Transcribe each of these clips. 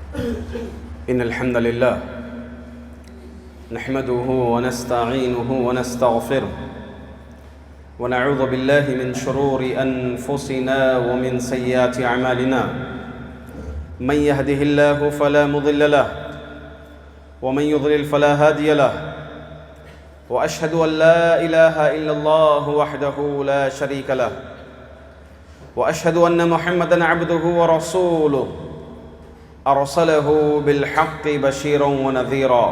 إن الحمد لله نحمده ونستعينه ونستغفره ونعوذ بالله من شرور أنفسنا ومن سيئات أعمالنا. من يهده الله فلا مضل له ومن يضلل فلا هادي له، وأشهد أن لا إله إلا الله وحده لا شريك له، وأشهد أن محمدًا عبده ورسوله أرسله بالحق بشيرا ونذيرا.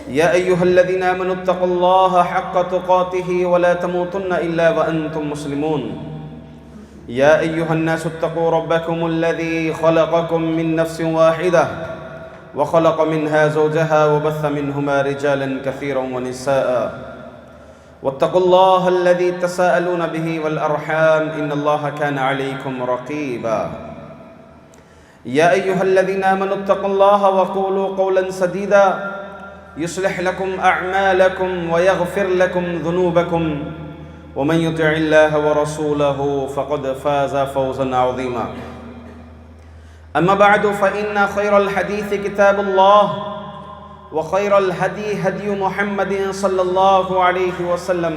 يا أيها الذين آمنوا اتقوا الله حق تقاته ولا تموتن إلا وأنتم مسلمون. يا أيها الناس اتقوا ربكم الذي خلقكم من نفس واحدة وخلق منها زوجها وبث منهما رجالا كثيرا ونساء، واتقوا الله الذي تساءلون به والأرحام إن الله كان عليكم رقيبا. يا أيها الذين آمنوا اتقوا الله وقولوا قولا سديدا يصلح لكم أعمالكم ويغفر لكم ذنوبكم، ومن يطع الله ورسوله فقد فاز فوزا عظيما. أما بعد، فإن خير الحديث كتاب الله، وخير الهدي هدي محمد صلى الله عليه وسلم،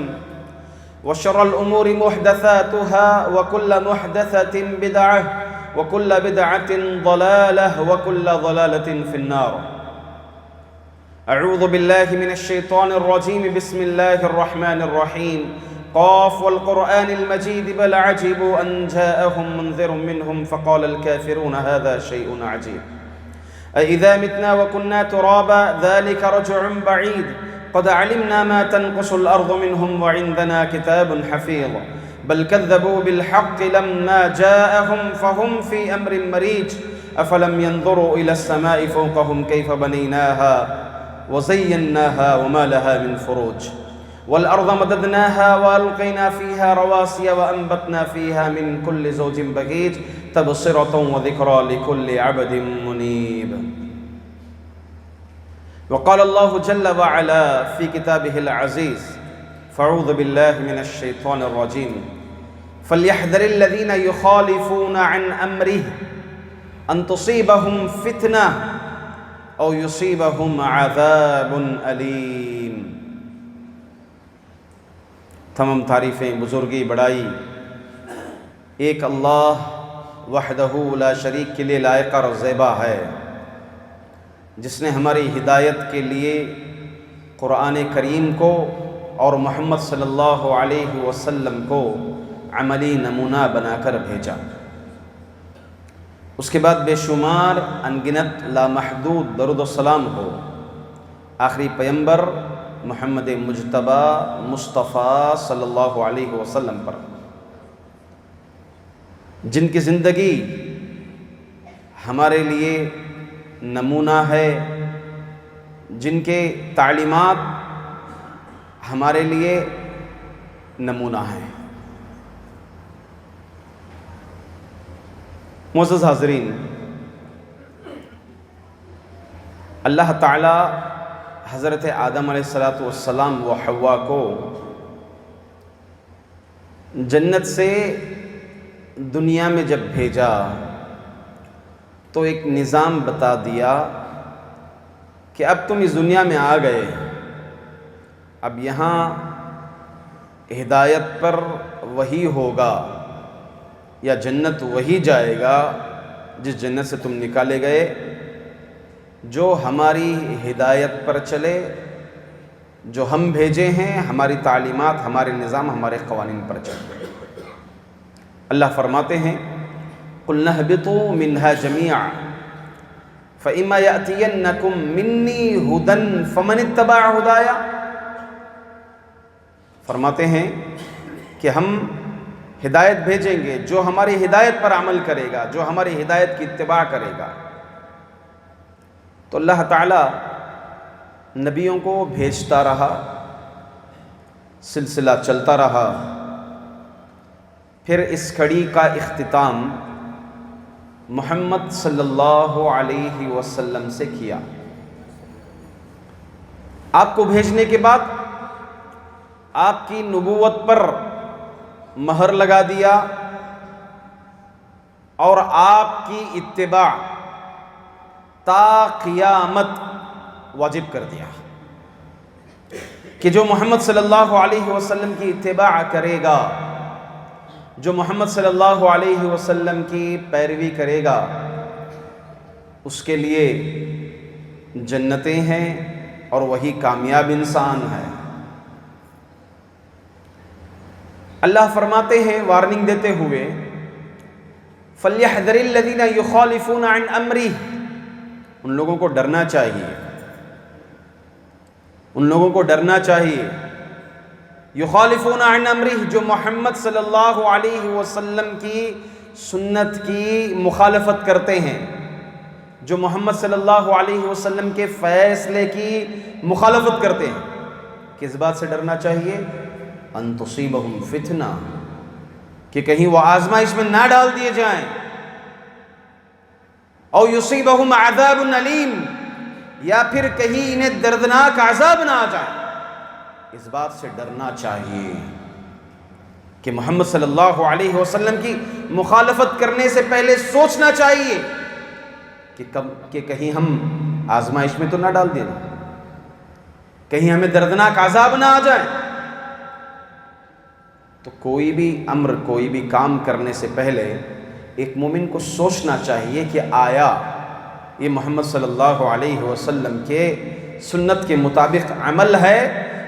وشر الأمور محدثاتها، وكل محدثة بدعة، وكل بدعة ضلالة، وكل ضلالة في النار. أعوذ بالله من الشيطان الرجيم. بسم الله الرحمن الرحيم. قاف والقرآن المجيد بل عجبوا أن جاءهم منذر منهم فقال الكافرون هذا شيء عجيب. أإذا متنا وكنا ترابا ذلك رجع بعيد. قد علمنا ما تنقص الأرض منهم وعندنا كتاب حفيظ. بل كذبوا بالحق لما جاءهم فهم في أمر مريج. أفلم ينظروا إلى السماء فوقهم كيف بنيناها وزيناها وما لها من فروج. والأرض مددناها وألقينا فيها رواسي وأنبتنا فيها من كل زوج بهيج تبصرة وذكرى لكل عبد منيب. وقال الله جل وعلا في كتابه العزيز: فأعوذ بالله من الشيطان الرجيم. فليحذر الذين يخالفون عن أمره أن تصيبهم فتنة أو يصيبهم عذاب أليم. تمام تعریفیں، بزرگی، بڑائی ایک اللہ وحدہ لا شریک کے لیے لائق اور زیبا ہے، جس نے ہماری ہدایت کے لیے قرآن کریم کو اور محمد صلی اللہ علیہ وسلم کو عملی نمونہ بنا کر بھیجا. اس کے بعد بے شمار انگنت لامحدود درود و سلام ہو آخری پیمبر محمد مجتبی مصطفیٰ صلی اللہ علیہ وسلم پر، جن کی زندگی ہمارے لیے نمونہ ہے، جن کے تعلیمات ہمارے لیے نمونہ ہیں. معزز حاضرین، اللہ تعالی حضرت آدم علیہ السلام و حوا کو جنت سے دنیا میں جب بھیجا تو ایک نظام بتا دیا کہ اب تم اس دنیا میں آ گئے، اب یہاں ہدایت پر وہی ہوگا، یا جنت وہی جائے گا جس جنت سے تم نکالے گئے، جو ہماری ہدایت پر چلے، جو ہم بھیجے ہیں، ہماری تعلیمات، ہمارے نظام، ہمارے قوانین پر چلے. اللہ فرماتے ہیں: قُلْنَا اهْبِطُوا مِنْهَا جَمِيعًا فَإِمَّا يَأْتِيَنَّكُمْ مِنِّي هُدًى فَمَنِ اتَّبَعَ هُدَايَ. فرماتے ہیں کہ ہم ہدایت بھیجیں گے، جو ہماری ہدایت پر عمل کرے گا، جو ہماری ہدایت کی اتباع کرے گا. تو اللہ تعالی نبیوں کو بھیجتا رہا، سلسلہ چلتا رہا. پھر اس کڑی کا اختتام محمد صلی اللہ علیہ وسلم سے کیا. آپ کو بھیجنے کے بعد آپ کی نبوت پر مہر لگا دیا اور آپ کی اتباع، تا قیامت واجب کر دیا کہ جو محمد صلی اللہ علیہ وسلم کی اتباع کرے گا، جو محمد صلی اللہ علیہ وسلم کی پیروی کرے گا، اس کے لیے جنتیں ہیں اور وہی کامیاب انسان ہے۔ اللہ فرماتے ہیں وارننگ دیتے ہوئے، فَلْيَحْذَرِ الَّذِينَ يُخَالِفُونَ عَنْ أَمْرِهِ، ان لوگوں کو ڈرنا چاہیے، ان لوگوں کو ڈرنا چاہیے، یخالفون عن امرہ، جو محمد صلی اللہ علیہ وسلم کی سنت کی مخالفت کرتے ہیں، جو محمد صلی اللہ علیہ وسلم کے فیصلے کی مخالفت کرتے ہیں۔ کس بات سے ڈرنا چاہیے؟ ان تصیبہم فتنہ، کہ کہیں وہ آزمائش میں نہ ڈال دیے جائیں، او یصیبہم عذاب علیم، یا پھر کہیں انہیں دردناک عذاب نہ آ جائے۔ اس بات سے ڈرنا چاہیے کہ محمد صلی اللہ علیہ وسلم کی مخالفت کرنے سے پہلے سوچنا چاہیے کہ کہیں ہم آزمائش میں تو نہ ڈال دیں، کہیں ہمیں دردناک عذاب نہ آ جائے۔ تو کوئی بھی امر، کوئی بھی کام کرنے سے پہلے ایک مومن کو سوچنا چاہیے کہ آیا یہ محمد صلی اللہ علیہ وسلم کے سنت کے مطابق عمل ہے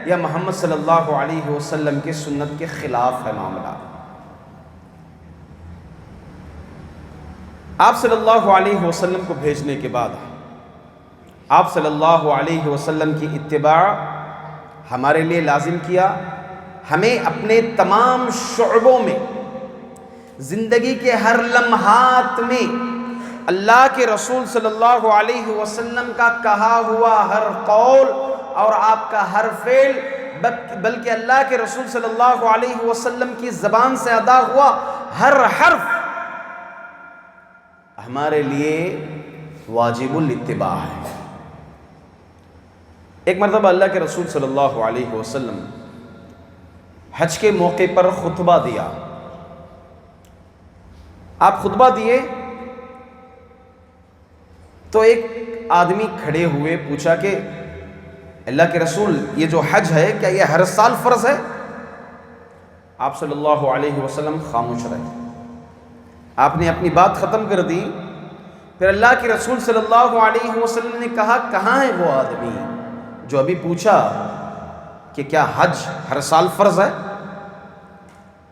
یا محمد صلی اللہ علیہ وسلم کے سنت کے خلاف ہے معاملہ۔ آپ صلی اللہ علیہ وسلم کو بھیجنے کے بعد آپ صلی اللہ علیہ وسلم کی اتباع ہمارے لیے لازم کیا۔ ہمیں اپنے تمام شعبوں میں، زندگی کے ہر لمحات میں اللہ کے رسول صلی اللہ علیہ وسلم کا کہا ہوا ہر قول اور آپ کا ہر فعل، بلکہ اللہ کے رسول صلی اللہ علیہ وسلم کی زبان سے ادا ہوا ہر حرف ہمارے لیے واجب الاتباع ہے۔ ایک مرتبہ اللہ کے رسول صلی اللہ علیہ وسلم حج کے موقع پر خطبہ دیا۔ آپ خطبہ دیے تو ایک آدمی کھڑے ہوئے پوچھا کہ اللہ کے رسول، یہ جو حج ہے کیا یہ ہر سال فرض ہے؟ آپ صلی اللہ علیہ وسلم خاموش رہے۔ آپ نے اپنی بات ختم کر دی، پھر اللہ کے رسول صلی اللہ علیہ وسلم نے کہا، کہاں ہے وہ آدمی جو ابھی پوچھا کہ کیا حج ہر سال فرض ہے؟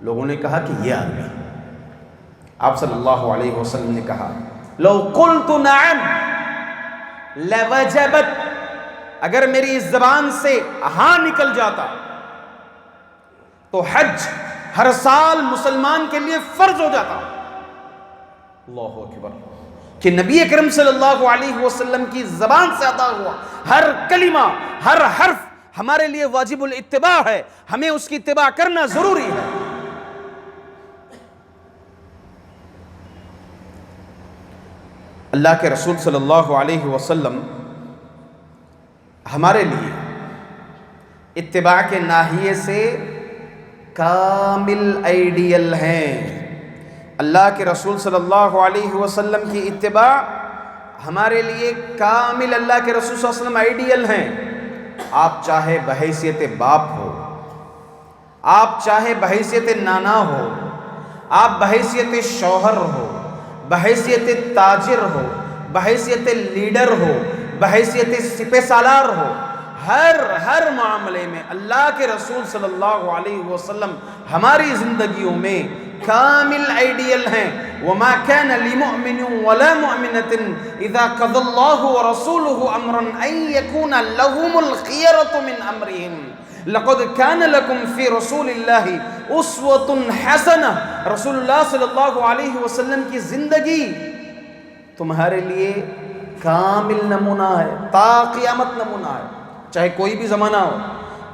لوگوں نے کہا کہ یہ آدمی۔ آپ صلی اللہ علیہ وسلم نے کہا، لو قلت نعم لوجبت، اگر میری اس زبان سے ہاں نکل جاتا تو حج ہر سال مسلمان کے لیے فرض ہو جاتا۔ اللہ اکبر، کہ نبی اکرم صلی اللہ علیہ وسلم کی زبان سے ادا ہوا ہر کلمہ، ہر حرف ہمارے لیے واجب الاتباع ہے، ہمیں اس کی اتباع کرنا ضروری ہے۔ اللہ کے رسول صلی اللہ علیہ وسلم ہمارے لیے اتباع کے ناحیے سے کامل آئیڈیل ہیں۔ اللہ کے رسول صلی اللہ علیہ وسلم کی اتباع ہمارے لیے کامل، اللہ کے رسول صلی اللہ علیہ وسلم آئیڈیل ہیں۔ آپ چاہے بحیثیت باپ ہو، آپ چاہے بحیثیت نانا ہو، آپ بحیثیت شوہر ہو، بحیثیت تاجر ہو، بحیثیت لیڈر ہو، بحیثیت سپہ سالار ہو، ہر معاملے میں اللہ کے رسول صلی اللہ علیہ وسلم ہماری زندگیوں میں کامل آئیڈیل ہیں۔ وَمَا كَانَ لِمُؤْمِنٍ وَلَا مُؤْمِنَةٍ إِذَا قَضَى اللَّهُ وَرَسُولُهُ أَمْرًا أَن يَكُونَ لَهُمُ الْخِيَرَةُ مِنْ أَمْرِهِمْ لَقَدْ كَانَ لَكُمْ فِي رَسُولِ اللَّهِ أُسْوَةٌ حَسَنَةٌ۔ رسول اللہ صلی اللہ علیہ وسلم کی زندگی تمہارے لیے کامل نمونہ ہے، تا قیامت نمونہ ہے، چاہے کوئی بھی زمانہ ہو۔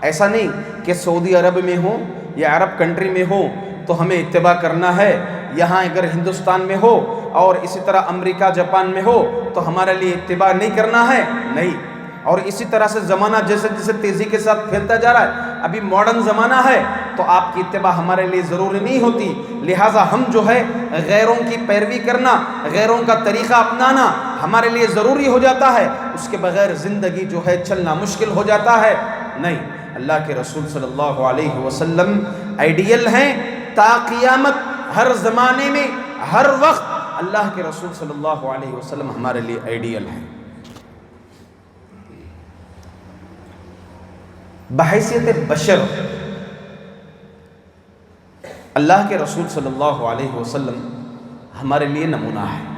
ایسا نہیں کہ سعودی عرب میں ہو یا عرب کنٹری میں ہو تو ہمیں اتباع کرنا ہے، یہاں اگر ہندوستان میں ہو اور اسی طرح امریکہ جاپان میں ہو تو ہمارے لیے اتباع نہیں کرنا ہے، نہیں۔ اور اسی طرح سے زمانہ جیسے جیسے تیزی کے ساتھ پھیلتا جا رہا ہے، ابھی ماڈرن زمانہ ہے تو آپ کی اتباع ہمارے لیے ضروری نہیں ہوتی، لہٰذا ہم جو ہے غیروں کی پیروی کرنا، غیروں کا طریقہ اپنانا ہمارے لیے ضروری ہو جاتا ہے، اس کے بغیر زندگی جو ہے چلنا مشکل ہو جاتا ہے؟ نہیں، اللہ کے رسول صلی اللہ علیہ وسلم آئیڈیل ہیں تا قیامت، ہر زمانے میں ہر وقت اللہ کے رسول صلی اللہ علیہ وسلم ہمارے لیے آئیڈیل ہیں۔ بحیثیت بشر اللہ کے رسول صلی اللہ علیہ وسلم ہمارے لیے نمونہ ہے۔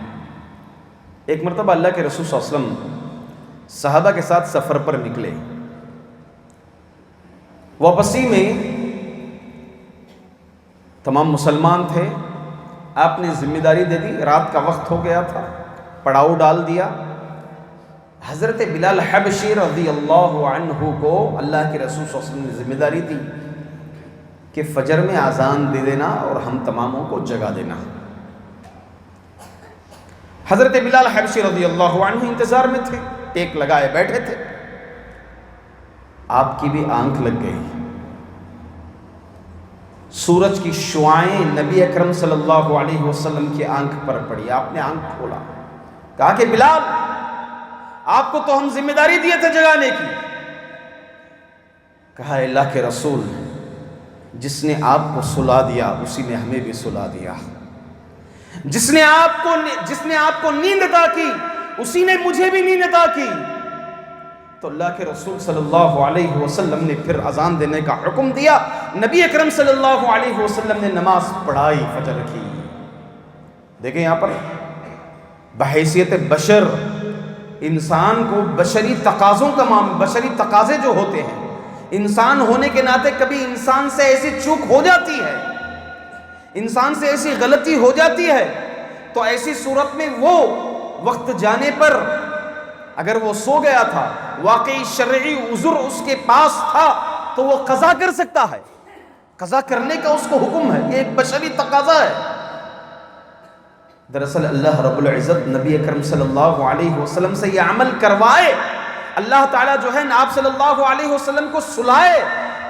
ایک مرتبہ اللہ کے رسول صلی اللہ علیہ وسلم صحابہ کے ساتھ سفر پر نکلے، واپسی میں تمام مسلمان تھے، آپ نے ذمہ داری دے دی، رات کا وقت ہو گیا تھا، پڑاؤ ڈال دیا۔ حضرت بلال حبشی رضی اللہ عنہ کو اللہ کے رسول صلی اللہ علیہ وسلم نے ذمہ داری دی کہ فجر میں اذان دے دینا اور ہم تماموں کو جگا دینا۔ حضرت بلال حبشی رضی اللہ عنہ انتظار میں تھے، ٹیک لگائے بیٹھے تھے، آپ کی بھی آنکھ لگ گئی، سورج کی شعاعیں نبی اکرم صلی اللہ علیہ وسلم کی آنکھ پر پڑی۔ آپ نے آنکھ کھولا، کہا کہ بلال، آپ کو تو ہم ذمہ داری دیے تھے جگانے کی۔ کہا اللہ کے رسول، جس نے آپ کو سلا دیا اسی نے ہمیں بھی سلا دیا، جس نے آپ کو نیند عطا کی اسی نے مجھے بھی نیند عطا کی۔ تو اللہ کے رسول صلی اللہ علیہ وسلم نے پھر اذان دینے کا حکم دیا، نبی اکرم صلی اللہ علیہ وسلم نے نماز پڑھائی فجر کی۔ دیکھیں یہاں پر بحیثیت بشر انسان کو بشری تقاضوں کا بشری تقاضے جو ہوتے ہیں، انسان ہونے کے ناطے کبھی انسان سے ایسی چوک ہو جاتی ہے، انسان سے ایسی غلطی ہو جاتی ہے، تو ایسی صورت میں وہ وقت جانے پر اگر وہ سو گیا تھا، واقعی شرعی عذر اس کے پاس تھا، تو وہ قضا کر سکتا ہے، قضا کرنے کا اس کو حکم ہے، یہ ایک بشری تقاضا ہے۔ دراصل اللہ رب العزت نبی اکرم صلی اللہ علیہ وسلم سے یہ عمل کروائے، اللہ تعالیٰ جو ہے آپ صلی اللہ علیہ وسلم کو سلائے،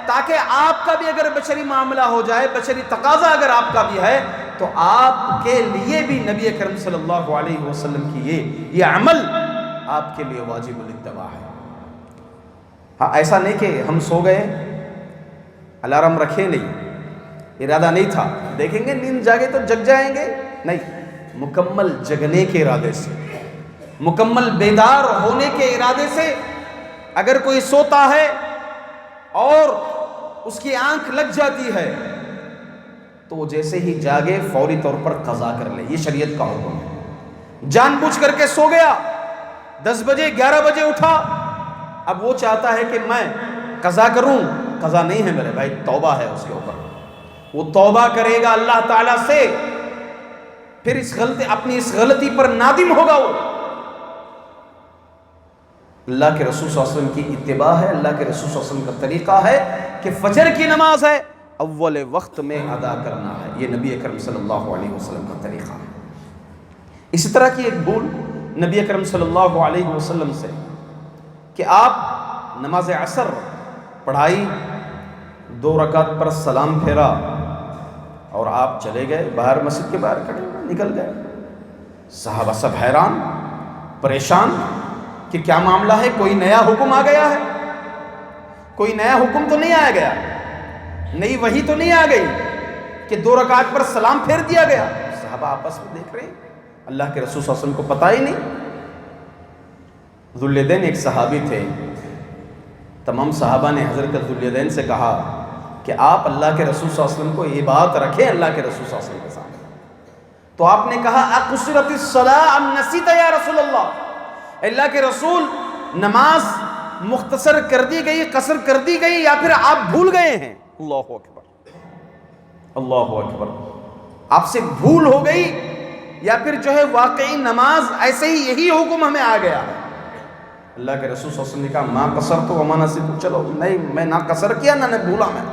تاکہ آپ کا بھی اگر بشری معاملہ ہو جائے، بشری تقاضا اگر آپ کا بھی ہے، تو آپ کے لیے بھی نبی اکرم صلی اللہ علیہ وسلم کی یہ عمل آپ کے لیے واجب الاتباع ہے۔ ہاں، ایسا نہیں کہ ہم سو گئے، الارم رکھے نہیں، ارادہ نہیں تھا، دیکھیں گے نیند جاگے تو جگ جائیں گے، نہیں، مکمل جگنے کے ارادے سے، مکمل بیدار ہونے کے ارادے سے اگر کوئی سوتا ہے اور اس کی آنکھ لگ جاتی ہے تو وہ جیسے ہی جاگے فوری طور پر قضا کر لے، یہ شریعت کا حکم ہے۔ جان بوجھ کر کے سو گیا، 10 بجے 11 بجے اٹھا، اب وہ چاہتا ہے کہ میں قضا کروں، قضا نہیں ہے میرے بھائی، توبہ ہے اس کے اوپر، وہ توبہ کرے گا اللہ تعالیٰ سے، پھر اپنی اس غلطی پر نادم ہوگا۔ وہ اللہ کے رسول صلی اللہ علیہ وسلم کی اتباع ہے، اللہ کے رسول صلی اللہ علیہ وسلم کا طریقہ ہے کہ فجر کی نماز ہے اول وقت میں ادا کرنا ہے، یہ نبی اکرم صلی اللہ علیہ وسلم کا طریقہ ہے۔ اسی طرح کی ایک بھول نبی اکرم صلی اللہ علیہ وسلم سے کہ آپ نماز عصر پڑھائی، 2 رکعت پر سلام پھیرا اور آپ چلے گئے، باہر مسجد کے باہر کھڑے ہوئے، نکل گئے۔ صحابہ سب حیران پریشان کہ کیا معاملہ ہے، کوئی نیا حکم آ گیا ہے؟ کوئی نیا حکم تو نہیں آیا گیا، نئی وحی تو نہیں آ گئی کہ 2 رکعت پر سلام پھیر دیا گیا؟ صحابہ آپس میں دیکھ رہے ہیں، اللہ کے رسول صلی اللہ علیہ وسلم کو پتہ ہی نہیں۔ ذوالیدین ایک صحابی تھے، تمام صحابہ نے حضرت ذوالیدین سے کہا کہ آپ اللہ کے رسول صلی اللہ علیہ وسلم کو یہ بات رکھیں اللہ کے رسول صلی اللہ علیہ وسلم کے سامنے۔ تو آپ نے کہا اقصرت الصلاۃ ام نسیت یا رسول اللہ، اللہ کے رسول نماز مختصر کر دی گئی، قصر کر دی گئی، یا پھر آپ بھول گئے ہیں؟ اللہ اکبر، اللہ اکبر، آپ سے بھول ہو گئی یا پھر جو ہے واقعی نماز ایسے ہی یہی حکم ہمیں آ گیا ہے؟ اللہ کے رسول صلی اللہ علیہ وسلم نے کہا ما قصرت وما نسیت، چلو نہیں، میں نہ قصر کیا نہ بھولا میں۔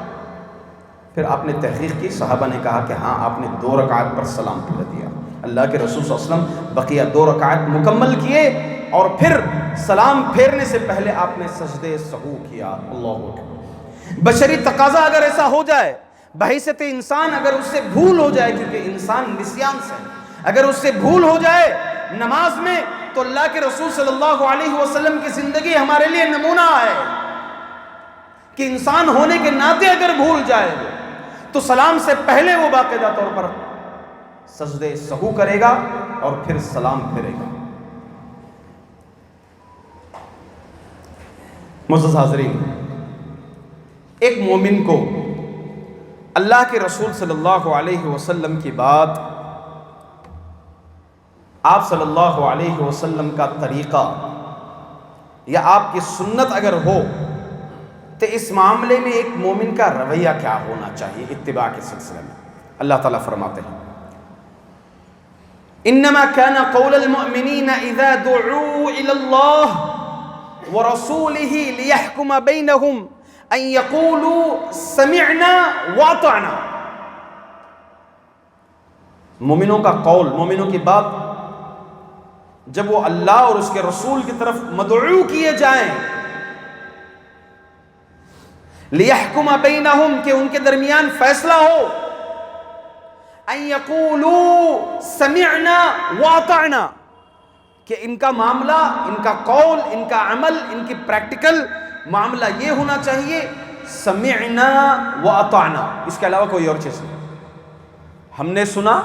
پھر آپ نے تحقیق کی، صحابہ نے کہا کہ ہاں آپ نے 2 رکعت پر سلام پھیر دیا۔ اللہ کے رسول صلی اللہ علیہ وسلم بقیہ 2 رکعت مکمل کیے اور پھر سلام پھیرنے سے پہلے آپ نے سجدے سہو کیا۔ اللہ اکبر۔ بشری تقاضا اگر ایسا ہو جائے، بحیثیت انسان اگر اس سے بھول ہو جائے، کیونکہ انسان نسیان سے، اگر اس سے بھول ہو جائے نماز میں تو اللہ کے رسول صلی اللہ علیہ وسلم کی زندگی ہمارے لیے نمونہ ہے کہ انسان ہونے کے ناطے اگر بھول جائے تو سلام سے پہلے وہ باقاعدہ طور پر سجدے سہو کرے گا اور پھر سلام پھیرے گا۔ معزز حاضرین، ایک مومن کو اللہ کے رسول صلی اللہ علیہ وسلم کی بات، آپ صلی اللہ علیہ وسلم کا طریقہ یا آپ کی سنت اگر ہو تو اس معاملے میں ایک مومن کا رویہ کیا ہونا چاہیے اتباع کے سلسلے میں۔ اللہ تعالیٰ فرماتے ہیں انما كان قول المؤمنين اذا دعوا الى الله ورسوله ليحكم بينهم ان يقولوا سمعنا واطعنا۔ مومنوں کا قول، مومنوں کی بات، جب وہ اللہ اور اس کے رسول کی طرف مدعو کیے جائیں، لِيَحْكُمَ بَيْنَهُمْ، کہ ان کے درمیان فیصلہ ہو، أَن يَقُولُوا سَمِعْنَا وَأَطَعْنَا، کہ ان کا معاملہ، ان کا قول، ان کا عمل، ان کی پریکٹیکل معاملہ یہ ہونا چاہیے سمعنا وأطعنا، اس کے علاوہ کوئی اور چیز نہیں۔ ہم نے سنا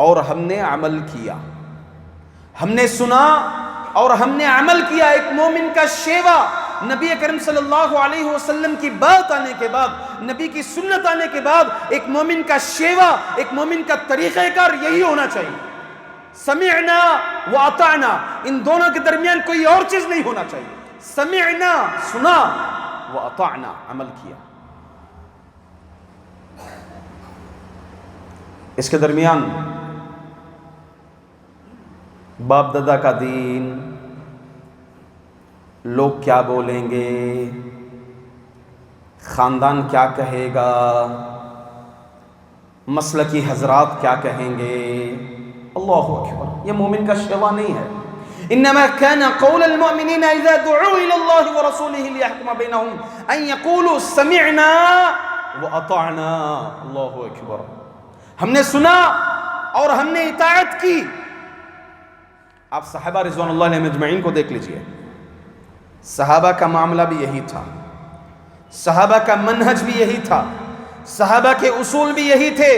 اور ہم نے عمل کیا، ہم نے سنا اور ہم نے عمل کیا۔ ایک مومن کا شیوا نبی کریم صلی اللہ علیہ وسلم کی بات آنے کے بعد، نبی کی سنت آنے کے بعد، ایک مومن کا شیوا، ایک مومن کا طریقہ کار یہی ہونا چاہیے، سمعنا واطعنا، ان دونوں کے درمیان کوئی اور چیز نہیں ہونا چاہیے۔ سمعنا، سنا، واطعنا، عمل کیا۔ اس کے درمیان باپ دادا کا دین، لوگ کیا بولیں گے، خاندان کیا کہے گا، مسلکی حضرات کیا کہیں گے، اللہ اکبر، یہ مومن کا شیوا نہیں ہے۔ انما كان قول المؤمنين اذا دعوا الى الله ورسوله ليحكم بينهم ان يقولوا سمعنا واطعنا، اللہ اکبر، ہم نے سنا اور ہم نے اطاعت کی۔ آپ صحابہ رضوان اللہ علیہم اجمعین کو دیکھ لیجئے، صحابہ کا معاملہ بھی یہی تھا، صحابہ کا منہج بھی یہی تھا، صحابہ کے اصول بھی یہی تھے۔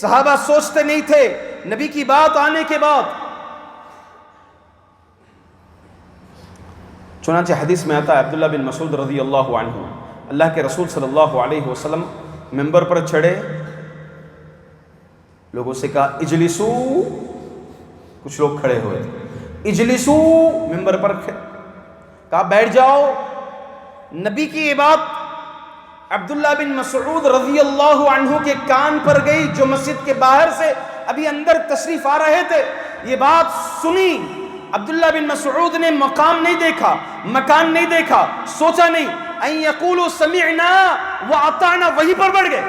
صحابہ سوچتے نہیں تھے نبی کی بات آنے کے بعد، چنانچہ حدیث میں آتا ہے عبداللہ بن مسعود رضی اللہ عنہ، اللہ کے رسول صلی اللہ علیہ وسلم ممبر پر چڑھے، لوگوں سے کہا اجلسو، کچھ لوگ کھڑے ہوئے تھے، اجلسو، ممبر پر کہا بیٹھ جاؤ۔ نبی کی یہ بات عبداللہ بن مسعود رضی اللہ عنہ کے کان پر گئی، جو مسجد کے باہر سے ابھی اندر تشریف آ رہے تھے، یہ بات سنی۔ عبداللہ بن مسعود نے مقام نہیں دیکھا، مکان نہیں دیکھا، سوچا نہیں، ان یقولوا سمعنا واطعنا، وہیں پر بڑھ گئے۔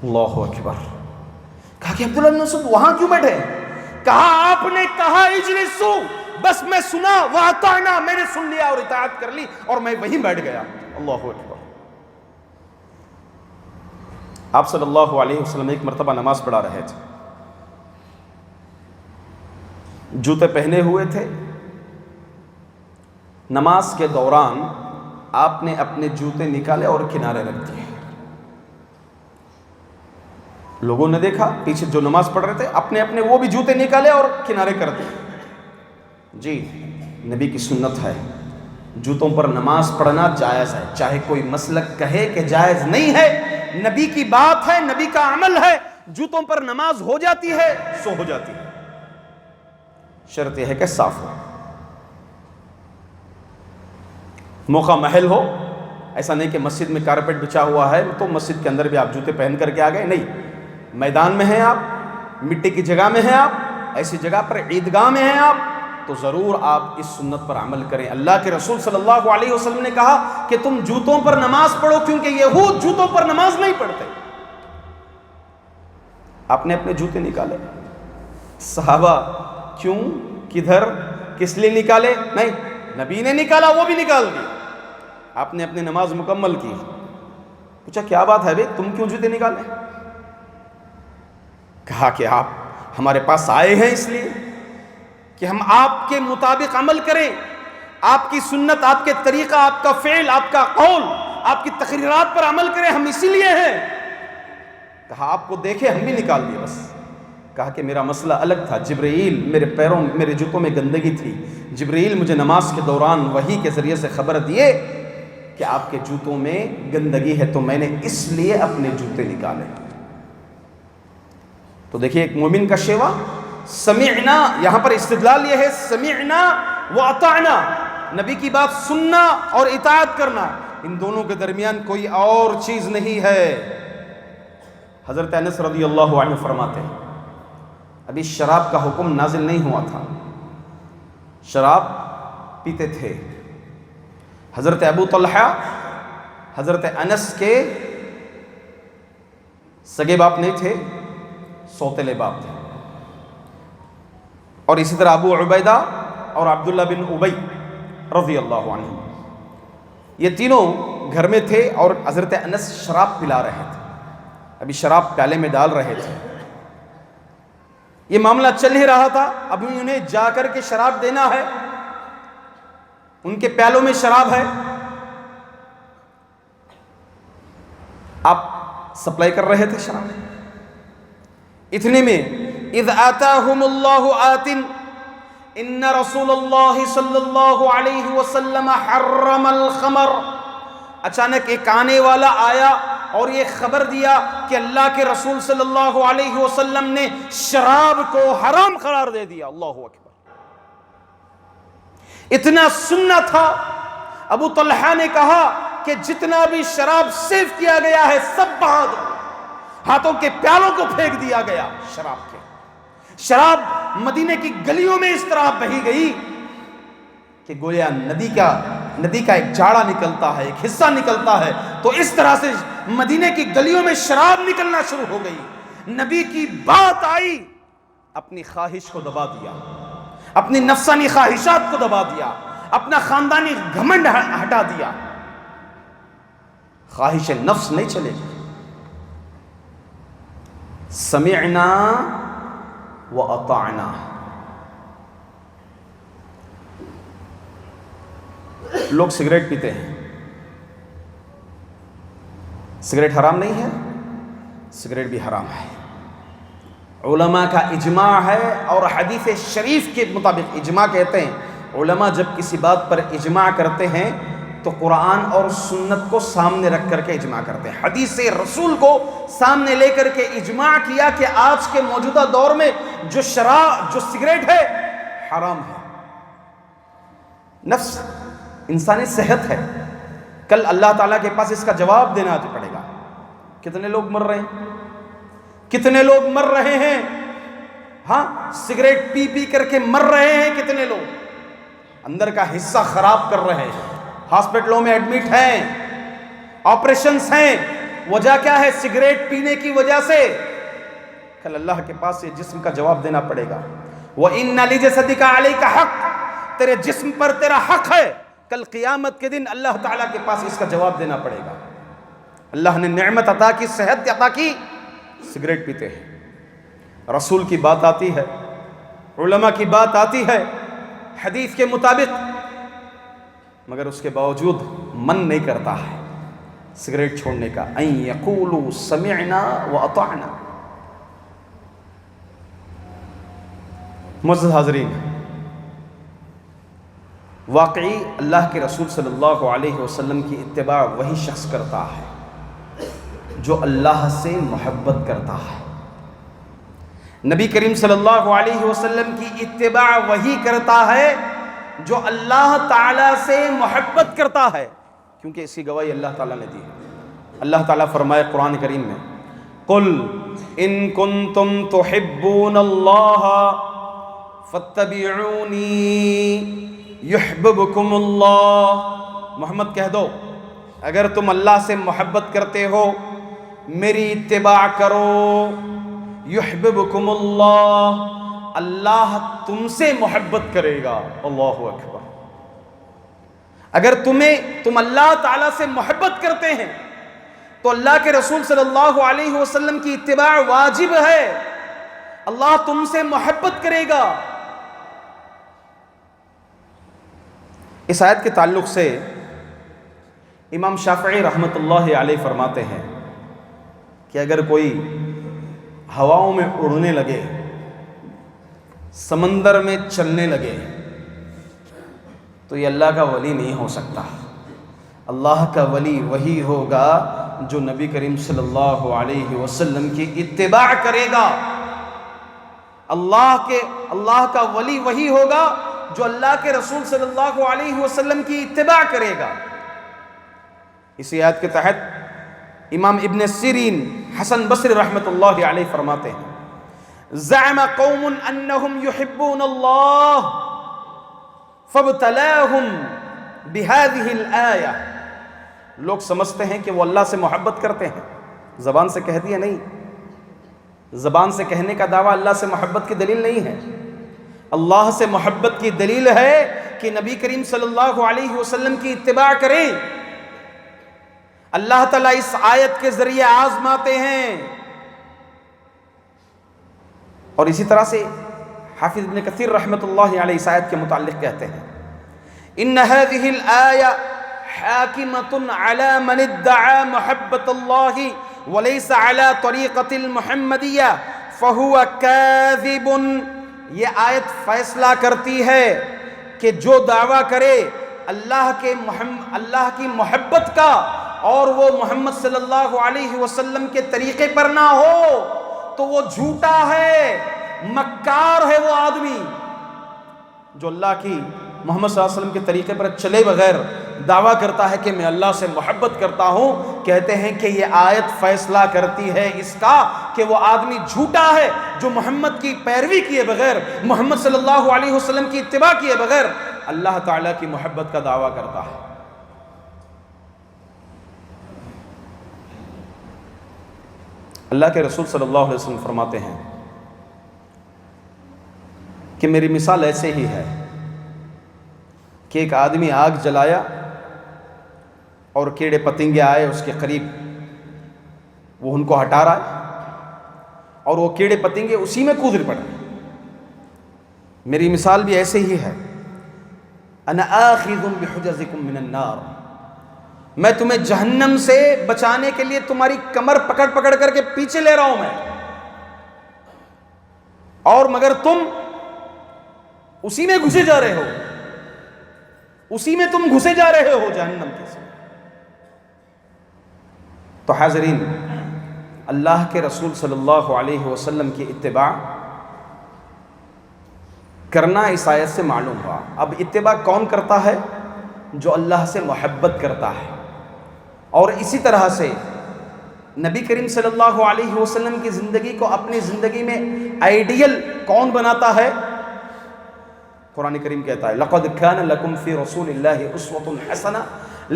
اللہ اکبر، کہا کہ عبداللہ بن مسعود وہاں کیوں بیٹھے؟ کہا آپ نے کہا اجلسو، بس میں سنا، واطعنا، میں نے سن لیا اور اطاعت کر لی اور میں وہیں بیٹھ گیا۔ اللہ اکبر۔ آپ صلی اللہ علیہ وسلم ایک مرتبہ نماز پڑھا رہے تھے، جوتے پہنے ہوئے تھے، نماز کے دوران آپ نے اپنے جوتے نکالے اور کنارے رکھ دیے۔ لوگوں نے دیکھا، پیچھے جو نماز پڑھ رہے تھے اپنے اپنے وہ بھی جوتے نکالے اور کنارے کر دیے۔ جی، نبی کی سنت ہے، جوتوں پر نماز پڑھنا جائز ہے، چاہے کوئی مسلک کہے کہ جائز نہیں ہے، نبی کی بات ہے، نبی کا عمل ہے، جوتوں پر نماز ہو جاتی ہے سو ہو جاتی ہے، شرط یہ ہے کہ صاف ہو، موقع محل ہو۔ ایسا نہیں کہ مسجد میں کارپیٹ بچا ہوا ہے تو مسجد کے اندر بھی آپ جوتے پہن کر کے آ گئے، نہیں، میدان میں ہیں آپ، مٹی کی جگہ میں ہیں آپ، ایسی جگہ پر عیدگاہ میں ہیں آپ، تو ضرور آپ اس سنت پر عمل کریں۔ اللہ کے رسول صلی اللہ علیہ وسلم نے کہا کہ تم جوتوں پر نماز پڑھو، کیونکہ یہود جوتوں پر نماز نہیں پڑھتے۔ آپ نے اپنے جوتے نکالے، صحابہ کیوں، کدھر، کس لیے نکالے؟ نہیں، نبی نے نکالا، وہ بھی نکال دی، آپ نے اپنی نماز مکمل کی۔ پوچھا کیا بات ہے بھائی، تم کیوں جوتے نکالے؟ کہا کہ آپ ہمارے پاس آئے ہیں اس لیے کہ ہم آپ کے مطابق عمل کریں، آپ کی سنت، آپ کے طریقہ، آپ کا فعل، آپ کا قول، آپ کی تقریرات پر عمل کریں، ہم اسی لیے ہیں۔ کہا آپ کو دیکھے ہم بھی نکال دیے بس۔ کہا کہ میرا مسئلہ الگ تھا، جبرائیل میرے جوتوں میں گندگی تھی، جبرائیل مجھے نماز کے دوران وحی کے ذریعے سے خبر دیے کہ آپ کے جوتوں میں گندگی ہے، تو میں نے اس لیے اپنے جوتے نکالے۔ تو دیکھیے ایک مومن کا شیوا، سمعنا، یہاں پر استدلال یہ ہے سمعنا و اطعنا، نبی کی بات سننا اور اطاعت کرنا، ان دونوں کے درمیان کوئی اور چیز نہیں ہے۔ حضرت انس رضی اللہ عنہ فرماتے ہیں ابھی شراب کا حکم نازل نہیں ہوا تھا، شراب پیتے تھے۔ حضرت ابو طلحہ حضرت انس کے سگے باپ نہیں تھے، سوتیلے باپ تھے، اور اسی طرح ابو عبیدہ اور عبداللہ بن ابی رضی اللہ عنہ، یہ تینوں گھر میں تھے اور حضرت انس شراب پلا رہے تھے، ابھی شراب پیالے میں ڈال رہے تھے۔ یہ معاملہ چل ہی رہا تھا، ابھی انہیں جا کر کے شراب دینا ہے، ان کے پیالوں میں شراب ہے، آپ سپلائی کر رہے تھے شراب۔ اتنے میں اذ آتاہم اللہ آت ان رسول اللہ صلی اللہ علیہ وسلم حرم الخمر، اچانک ایک آنے والا آیا اور یہ خبر دیا کہ اللہ کے رسول صلی اللہ علیہ وسلم نے شراب کو حرام قرار دے دیا۔ اللہ اکبر، اتنا سننا تھا۔ ابو طلحہ نے کہا کہ جتنا بھی شراب سیو کیا گیا ہے سب بہا دو، ہاتھوں کے پیالوں کو پھینک دیا گیا شراب کے۔ شراب مدینے کی گلیوں میں اس طرح بہی گئی کہ گویا ندی کا ایک جاڑا نکلتا ہے، ایک حصہ نکلتا ہے، تو اس طرح سے مدینے کی گلیوں میں شراب نکلنا شروع ہو گئی۔ نبی کی بات آئی، اپنی خواہش کو دبا دیا، اپنی نفسانی خواہشات کو دبا دیا، اپنا خاندانی گھمنڈ ہٹا دیا، خواہش نفس نہیں چلے گی۔ سمعنا و اطعنا، لوگ سگریٹ پیتے ہیں، سگریٹ حرام نہیں ہے، سگریٹ بھی حرام ہے، علماء کا اجماع ہے، اور حدیث شریف کے مطابق اجماع کہتے ہیں، علماء جب کسی بات پر اجماع کرتے ہیں تو قرآن اور سنت کو سامنے رکھ کر کے اجماع کرتے ہیں، حدیث رسول کو سامنے لے کر کے اجماع کیا کہ آج کے موجودہ دور میں جو سگریٹ ہے حرام ہے، نفس انسانی صحت ہے، کل اللہ تعالیٰ کے پاس اس کا جواب دینا پڑے گا۔ کتنے لوگ مر رہے ہیں، کتنے لوگ مر رہے ہیں، ہاں سگریٹ پی پی کر کے مر رہے ہیں، کتنے لوگ اندر کا حصہ خراب کر رہے ہیں، ہاسپٹلوں میں ایڈمٹ ہیں، آپریشنز ہیں، وجہ کیا ہے؟ سگریٹ پینے کی وجہ سے۔ کل اللہ کے پاس یہ جسم کا جواب دینا پڑے گا۔ وَإِنَّ لِجَسَدِكَ عَلَيْكَ حق، تیرے جسم پر تیرا حق ہے، کل قیامت کے دن اللہ تعالیٰ کے پاس اس کا جواب دینا پڑے گا۔ اللہ نے نعمت عطا کی، صحت عطا کی، سگریٹ پیتے ہیں، رسول کی بات آتی ہے، علماء کی بات آتی ہے حدیث کے مطابق، مگر اس کے باوجود من نہیں کرتا ہے سگریٹ چھوڑنے کا۔ ان یقولوا سمعنا واطعنا۔ معزز حاضرین، واقعی اللہ کے رسول صلی اللہ علیہ وسلم کی اتباع وہی شخص کرتا ہے جو اللہ سے محبت کرتا ہے۔ نبی کریم صلی اللہ علیہ وسلم کی اتباع وہی کرتا ہے جو اللہ تعالیٰ سے محبت کرتا ہے، کیونکہ اس کی گواہی اللہ تعالیٰ نے دی ہے۔ اللہ تعالیٰ فرمائے قرآن کریم میں، قل ان کنتم تحبون اللہ فاتبعونی یحببکم اللہ۔ محمد کہہ دو اگر تم اللہ سے محبت کرتے ہو میری اتباع کرو، یحببکم اللہ، اللہ تم سے محبت کرے گا۔ اللہ اکبر۔ اگر تم اللہ تعالیٰ سے محبت کرتے ہیں تو اللہ کے رسول صلی اللہ علیہ وسلم کی اتباع واجب ہے، اللہ تم سے محبت کرے گا۔ اس آیت کے تعلق سے امام شافعی رحمۃ اللہ علیہ فرماتے ہیں کہ اگر کوئی ہواؤں میں اڑنے لگے، سمندر میں چلنے لگے، تو یہ اللہ کا ولی نہیں ہو سکتا۔ اللہ کا ولی وہی ہوگا جو نبی کریم صلی اللہ علیہ وسلم کی اتباع کرے گا۔ اللہ کا ولی وہی ہوگا جو اللہ کے رسول صلی اللہ علیہ وسلم کی اتباع کرے گا۔ اسی آیت کے تحت امام ابن سیرین حسن بصری رحمۃ اللہ علیہ فرماتے ہیں زعم قوم انہم یحبون اللہ فابتلاہم بہذہ الآیہ، لوگ سمجھتے ہیں کہ وہ اللہ سے محبت کرتے ہیں، زبان سے کہہ دیا نہیں، زبان سے کہنے کا دعویٰ اللہ سے محبت کی دلیل نہیں ہے۔ اللہ سے محبت کی دلیل ہے کہ نبی کریم صلی اللہ علیہ وسلم کی اتباع کریں۔ اللہ تعالیٰ اس آیت کے ذریعے آزماتے ہیں۔ اور اسی طرح سے حافظ ابن کثیر رحمۃ اللہ علیہ اس آیت کے متعلق کہتے ہیں ان هذه الآیہ حاکمۃ علی من ادعى محبت اللہ وليس على طریقۃ المحمدیہ فهو کاذب۔ یہ آیت فیصلہ کرتی ہے کہ جو دعویٰ کرے اللہ کی محبت کا اور وہ محمد صلی اللہ علیہ وسلم کے طریقے پر نہ ہو تو وہ جھوٹا ہے، مکار ہے وہ آدمی جو اللہ کی محمد صلی اللہ علیہ وسلم کے طریقے پر چلے بغیر دعویٰ کرتا ہے کہ میں اللہ سے محبت کرتا ہوں۔ کہتے ہیں کہ یہ آیت فیصلہ کرتی ہے اس کا کہ وہ آدمی جھوٹا ہے جو محمد کی پیروی کیے بغیر، محمد صلی اللہ علیہ وسلم کی اتباع کیے بغیر اللہ تعالیٰ کی محبت کا دعویٰ کرتا ہے۔ اللہ کے رسول صلی اللہ علیہ وسلم فرماتے ہیں کہ میری مثال ایسے ہی ہے کہ ایک آدمی آگ جلایا اور کیڑے پتنگے آئے اس کے قریب، وہ ان کو ہٹا رہا ہے اور وہ کیڑے پتنگے اسی میں کود پڑے۔ میری مثال بھی ایسے ہی ہے، انا آخذ بحجزکم من النار، میں تمہیں جہنم سے بچانے کے لیے تمہاری کمر پکڑ پکڑ کر کے پیچھے لے رہا ہوں میں، اور مگر تم اسی میں گھسے جا رہے ہو، اسی میں تم گھسے جا رہے ہو جہنم کے ساتھ۔ تو حاضرین، اللہ کے رسول صلی اللہ علیہ وسلم کی اتباع کرنا اس آیت سے معلوم ہوا۔ اب اتباع کون کرتا ہے؟ جو اللہ سے محبت کرتا ہے۔ اور اسی طرح سے نبی کریم صلی اللہ علیہ وسلم کی زندگی کو اپنی زندگی میں آئیڈیل کون بناتا ہے؟ قرآن کریم کہتا ہے لَقَدْ كَانَ لَكُمْ فِي رَسُولِ اللَّهِ أُسْوَةٌ حَسَنَةٌ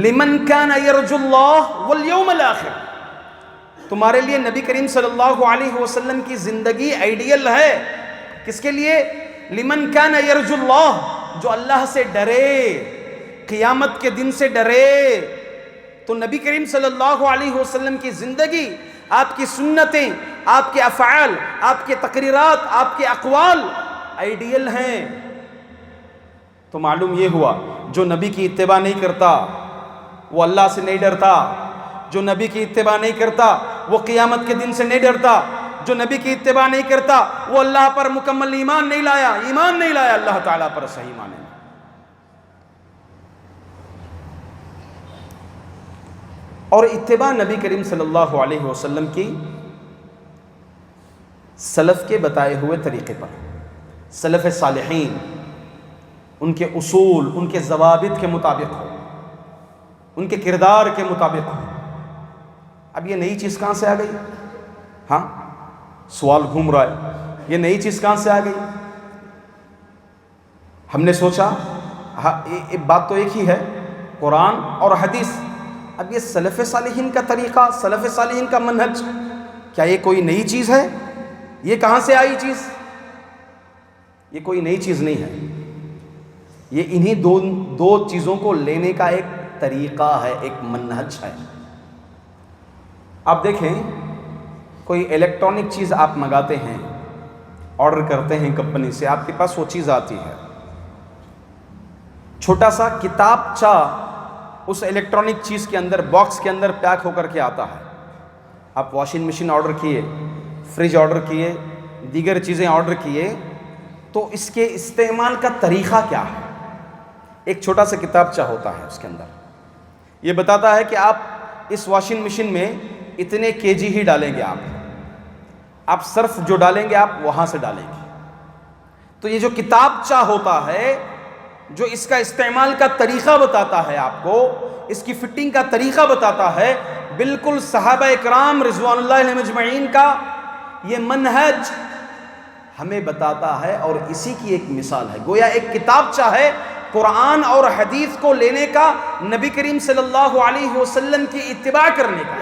لِمَنْ كَانَ يَرْجُو اللَّهَ وَالْيَوْمَ الْآخِرَ۔ تمہارے لیے نبی کریم صلی اللہ علیہ وسلم کی زندگی آئیڈیل ہے، کس کے لیے؟ لِمَنْ كَانَ يَرْجُو اللَّهَ، جو اللہ سے ڈرے، قیامت کے دن سے ڈرے۔ تو نبی کریم صلی اللہ علیہ وسلم کی زندگی، آپ کی سنتیں، آپ کے افعال، آپ کے تقریرات، آپ کے اقوال آئیڈیل ہیں۔ تو معلوم یہ ہوا جو نبی کی اتباع نہیں کرتا وہ اللہ سے نہیں ڈرتا، جو نبی کی اتباع نہیں کرتا وہ قیامت کے دن سے نہیں ڈرتا، جو نبی کی اتباع نہیں کرتا وہ اللہ پر مکمل ایمان نہیں لایا اللہ تعالیٰ پر صحیح معنی میں۔ اور اتباع نبی کریم صلی اللہ علیہ وسلم کی سلف کے بتائے ہوئے طریقے پر، سلف صالحین، ان کے اصول، ان کے ضوابط کے مطابق ہو، ان کے کردار کے مطابق ہو۔ اب یہ نئی چیز کہاں سے آ گئی؟ ہاں، سوال گھوم رہا ہے، یہ نئی چیز کہاں سے آ گئی؟ ہم نے سوچا بات تو ایک ہی ہے، قرآن اور حدیث۔ اب یہ سلف صالحین کا طریقہ، سلف صالحین کا منہج، کیا یہ کوئی نئی چیز ہے؟ یہ کہاں سے آئی چیز؟ یہ کوئی نئی چیز نہیں ہے، یہ انہی دو چیزوں کو لینے کا ایک طریقہ ہے، ایک منہج ہے۔ آپ دیکھیں، کوئی الیکٹرانک چیز آپ منگاتے ہیں آرڈر کرتے ہیں کمپنی سے، آپ کے پاس وہ چیز آتی ہے، چھوٹا سا کتابچہ اس الیکٹرانک چیز کے اندر، باکس کے اندر پیک ہو کر کے آتا ہے۔ آپ واشنگ مشین آرڈر کیے، فریج آرڈر کیے، دیگر چیزیں آرڈر کیے، تو اس کے استعمال کا طریقہ کیا ہے؟ ایک چھوٹا سا کتابچہ ہوتا ہے، اس کے اندر یہ بتاتا ہے کہ آپ اس واشنگ مشین میں اتنے kg ہی ڈالیں گے، آپ صرف جو ڈالیں گے آپ وہاں سے ڈالیں گے۔ تو یہ جو کتابچہ ہوتا ہے جو اس کا استعمال کا طریقہ بتاتا ہے، آپ کو اس کی فٹنگ کا طریقہ بتاتا ہے، بالکل صحابہ اکرام رضوان اللہ علیہم اجمعین کا یہ منہج ہمیں بتاتا ہے، اور اسی کی ایک مثال ہے۔ گویا ایک کتابچہ ہے قرآن اور حدیث کو لینے کا، نبی کریم صلی اللہ علیہ وسلم کی اتباع کرنے کا۔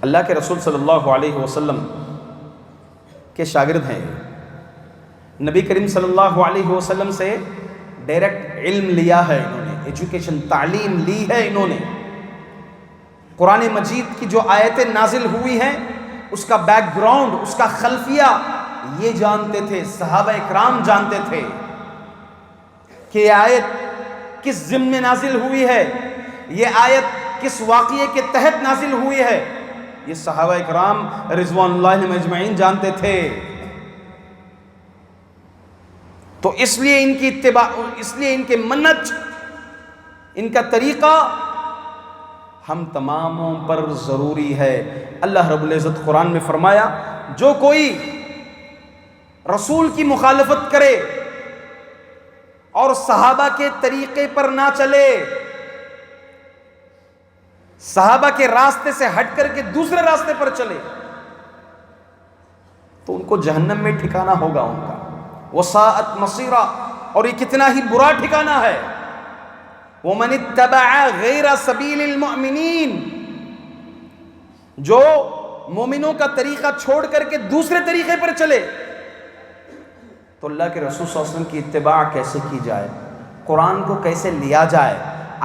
اللہ کے رسول صلی اللہ علیہ وسلم کے شاگرد ہیں، نبی کریم صلی اللہ علیہ وسلم سے ڈائریکٹ علم لیا ہے انہوں نے، ایجوکیشن، تعلیم لی ہے انہوں نے۔ قرآن مجید کی جو آیتیں نازل ہوئی ہیں اس کا بیک گراؤنڈ، اس کا خلفیہ یہ جانتے تھے، صحابہ اکرام جانتے تھے کہ یہ آیت کس ضمن میں نازل ہوئی ہے، یہ آیت کس واقعے کے تحت نازل ہوئی ہے، یہ صحابہ اکرام رضوان اللہ علیہم اجمعین جانتے تھے۔ تو اس لیے ان کی اتباع، اس لیے ان کے منہج، ان کا طریقہ ہم تماموں پر ضروری ہے۔ اللہ رب العزت قرآن میں فرمایا، جو کوئی رسول کی مخالفت کرے اور صحابہ کے طریقے پر نہ چلے، صحابہ کے راستے سے ہٹ کر کے دوسرے راستے پر چلے، تو ان کو جہنم میں ٹھکانہ ہوگا ان کا، وساءت مصیرا، اور یہ کتنا ہی برا ٹھکانہ ہے۔ وَمَنِ اتَّبَعَ غَيْرَ سَبِيلِ الْمُؤْمِنِينَ، جو مومنوں کا طریقہ چھوڑ کر کے دوسرے طریقے پر چلے، تو اللہ کے رسول صلی اللہ علیہ وسلم کی اتباع کیسے کی جائے، قرآن کو کیسے لیا جائے،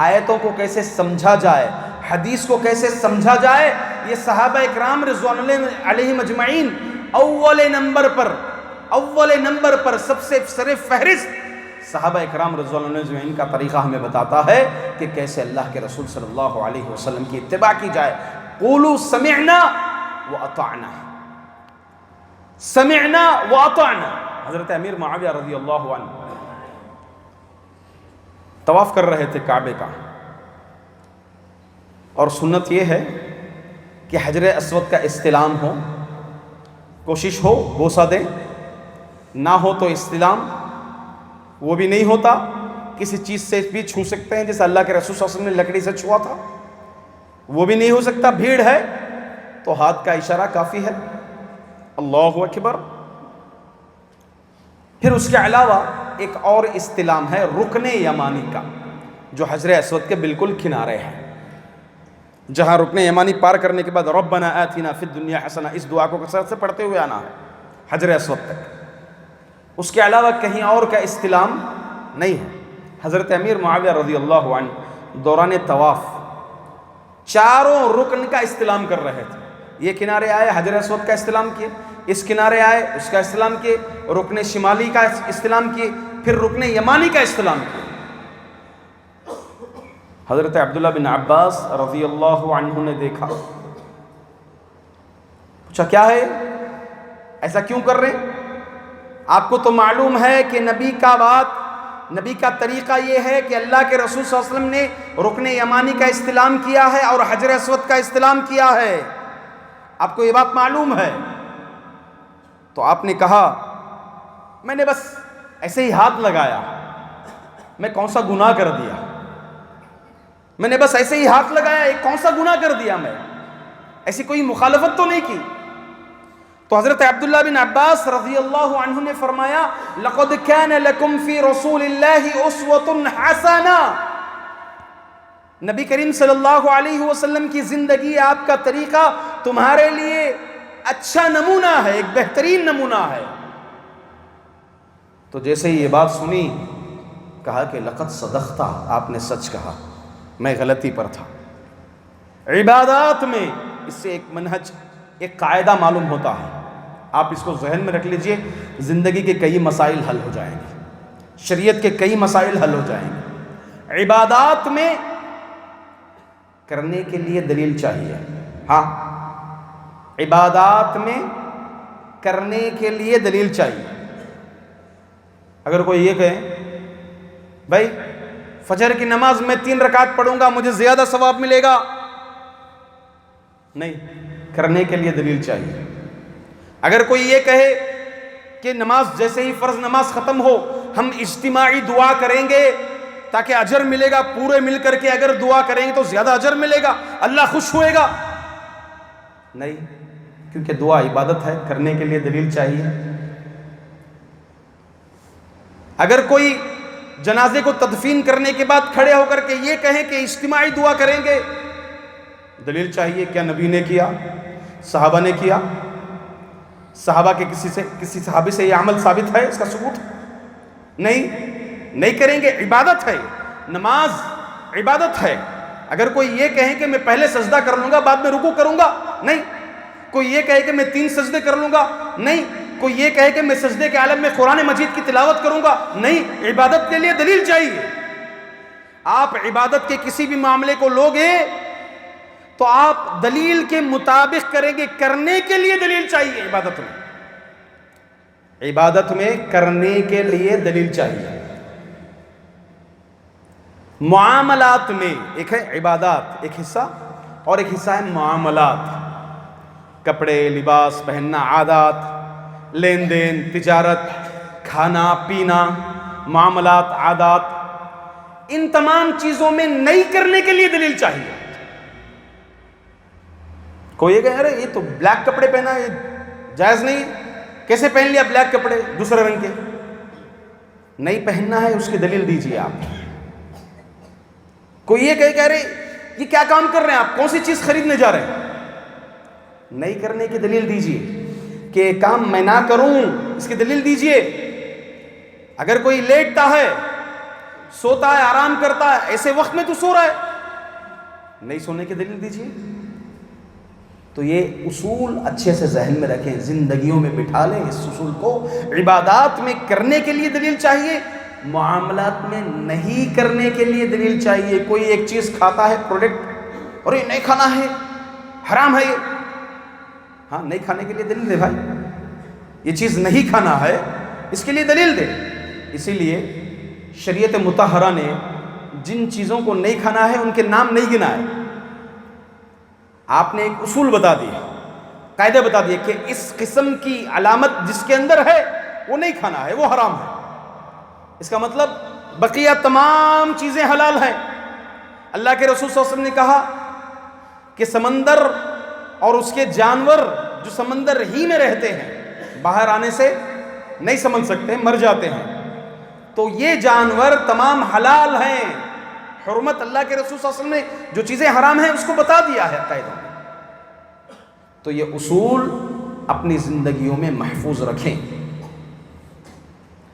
آیتوں کو کیسے سمجھا جائے، حدیث کو کیسے سمجھا جائے، یہ صحابہ اکرام رضوان اللہ علیہم اجمعین اول نمبر پر سب سے سر فہرست صحابہ اکرام رضوان اللہ علیہم کا طریقہ ہمیں بتاتا ہے کہ کیسے اللہ کے رسول صلی اللہ علیہ وسلم کی اتباع کی جائے۔ قولوا سمعنا واطعنا، سمعنا واطعنا۔ حضرت امیر معاویہ رضی اللہ عنہ طواف کر رہے تھے کعبے کا، اور سنت یہ ہے کہ حجر اسود کا استلام ہو، کوشش ہو بوسہ دیں، نہ ہو تو استلام، وہ بھی نہیں ہوتا کسی چیز سے بھی چھو سکتے ہیں، جیسے اللہ کے رسول صلی اللہ علیہ وسلم نے لکڑی سے چھوا تھا، وہ بھی نہیں ہو سکتا، بھیڑ ہے تو ہاتھ کا اشارہ کافی ہے، اللہ اکبر۔ پھر اس کے علاوہ ایک اور استلام ہے رکن یمانی کا، جو حجر اسود کے بالکل کنارے ہے، جہاں رکن یمانی پار کرنے کے بعد ربنا آتنا فی الدنیا حسنہ، اس دعا کو کثرت سے پڑھتے ہوئے آنا ہے حجر اسود تک۔ اس کے علاوہ کہیں اور کا استلام نہیں ہے۔ حضرت امیر معاویہ رضی اللہ عنہ دوران طواف چاروں رکن کا استلام کر رہے تھے، یہ کنارے آئے حجر اسود کا استلام کیے، اس کنارے آئے اس کا استلام کیے، رکن شمالی کا استلام کیے، پھر رکن یمانی کا استلام کیے۔ حضرت عبداللہ بن عباس رضی اللہ عنہ نے دیکھا، پوچھا کیا ہے، ایسا کیوں کر رہے ہیں؟ آپ کو تو معلوم ہے کہ نبی کا طریقہ یہ ہے کہ اللہ کے رسول صلی اللہ علیہ وسلم نے رکن یمانی کا استلام کیا ہے اور حجر اسود کا استلام کیا ہے، آپ کو یہ بات معلوم ہے؟ تو آپ نے کہا میں نے بس ایسے ہی ہاتھ لگایا، میں کون سا گناہ کر دیا، میں نے بس ایسے ہی ہاتھ لگایا، ایک کون سا گناہ کر دیا، میں ایسی کوئی مخالفت تو نہیں کی۔ تو حضرت عبداللہ بن عباس رضی اللہ عنہ نے فرمایا لَقَدْ كَانَ لَكُمْ فِي رَسُولِ اللَّهِ أُسْوَةٌ حَسَنَةٌ، نبی کریم صلی اللہ علیہ وسلم کی زندگی، آپ کا طریقہ تمہارے لیے اچھا نمونہ ہے، ایک بہترین نمونہ ہے۔ تو جیسے ہی یہ بات سنی کہا کہ لَقَدْ صَدَقْتَ، آپ نے سچ کہا، میں غلطی پر تھا، عبادات میں اس سے ایک منہج، ایک قاعدہ معلوم ہوتا ہے. آپ اس کو ذہن میں رکھ لیجئے، زندگی کے کئی مسائل حل ہو جائیں گے، شریعت کے کئی مسائل حل ہو جائیں گے. عبادات میں کرنے کے لیے دلیل چاہیے. ہاں، عبادات میں کرنے کے لیے دلیل چاہیے. اگر کوئی یہ کہے بھائی فجر کی نماز میں 3 رکعت پڑھوں گا مجھے زیادہ ثواب ملے گا، نہیں، کرنے کے لیے دلیل چاہیے. اگر کوئی یہ کہے کہ نماز جیسے ہی فرض نماز ختم ہو ہم اجتماعی دعا کریں گے تاکہ اجر ملے گا، پورے مل کر کے اگر دعا کریں گے تو زیادہ اجر ملے گا، اللہ خوش ہوئے گا، نہیں، کیونکہ دعا عبادت ہے، کرنے کے لیے دلیل چاہیے. اگر کوئی جنازے کو تدفین کرنے کے بعد کھڑے ہو کر کے یہ کہیں کہ اجتماعی دعا کریں گے، دلیل چاہیے. کیا نبی نے کیا؟ صحابہ نے کیا؟ صحابہ کے کسی صحابی سے یہ عمل ثابت ہے؟ اس کا ثبوت نہیں کریں گے. عبادت ہے، نماز عبادت ہے. اگر کوئی یہ کہے کہ میں پہلے سجدہ کر لوں گا بعد میں رکوع کروں گا، نہیں. کوئی یہ کہے کہ میں 3 سجدے کر لوں گا، نہیں. کوئی یہ کہے کہ میں سجدے کے عالم میں قرآن مجید کی تلاوت کروں گا، نہیں. عبادت کے لیے دلیل چاہیے. آپ عبادت کے کسی بھی معاملے کو لوگے تو آپ دلیل کے مطابق کریں گے. کرنے کے لیے دلیل چاہیے. عبادت میں کرنے کے لیے دلیل چاہیے. معاملات میں ایک ہے عبادات ایک حصہ، اور ایک حصہ ہے معاملات، کپڑے لباس پہننا، عادات، لین دین، تجارت، کھانا پینا، معاملات، عادات. ان تمام چیزوں میں نہیں کرنے کے لیے دلیل چاہیے. کوئی یہ کہے ارے یہ تو بلیک کپڑے پہنا یہ جائز نہیں ہے، کیسے پہن لیا بلیک کپڑے دوسرے رنگ کے؟ نہیں پہننا ہے، اس کی دلیل دیجیے آپ. کوئی یہ کہے ارے یہ کیا کام کر رہے ہیں آپ، کون سی چیز خریدنے جا رہے ہیں؟ نہیں کرنے کی دلیل دیجیے. کہ کام میں نہ کروں اس کی دلیل دیجیے. اگر کوئی لیٹتا ہے، سوتا ہے، آرام کرتا ہے، ایسے وقت میں تو سو رہا ہے، نہیں سونے کی دلیل دیجیے. تو یہ اصول اچھے سے ذہن میں رکھیں، زندگیوں میں بٹھا لیں اس اصول کو. عبادات میں کرنے کے لیے دلیل چاہیے، معاملات میں نہیں کرنے کے لیے دلیل چاہیے. کوئی ایک چیز کھاتا ہے پروڈکٹ، اور یہ نہیں کھانا ہے، حرام ہے یہ، ہاں نہیں کھانے کے لیے دلیل دے بھائی. یہ چیز نہیں کھانا ہے اس کے لیے دلیل دے. اسی لیے شریعت مطہرہ نے جن چیزوں کو نہیں کھانا ہے ان کے نام نہیں گنا ہے. آپ نے ایک اصول بتا دیے، قاعدے بتا دیے کہ اس قسم کی علامت جس کے اندر ہے وہ نہیں کھانا ہے، وہ حرام ہے. اس کا مطلب بقیہ تمام چیزیں حلال ہیں. اللہ کے رسول صلی اللہ علیہ وسلم نے کہا کہ سمندر اور اس کے جانور جو سمندر ہی میں رہتے ہیں باہر آنے سے نہیں سمجھ سکتے، مر جاتے ہیں. تو یہ جانور تمام حلال ہیں. حرمت اللہ کے رسول صلی اللہ علیہ وسلم نے جو چیزیں حرام ہیں اس کو بتا دیا ہے قاعدہ میں. تو یہ اصول اپنی زندگیوں میں محفوظ رکھیں.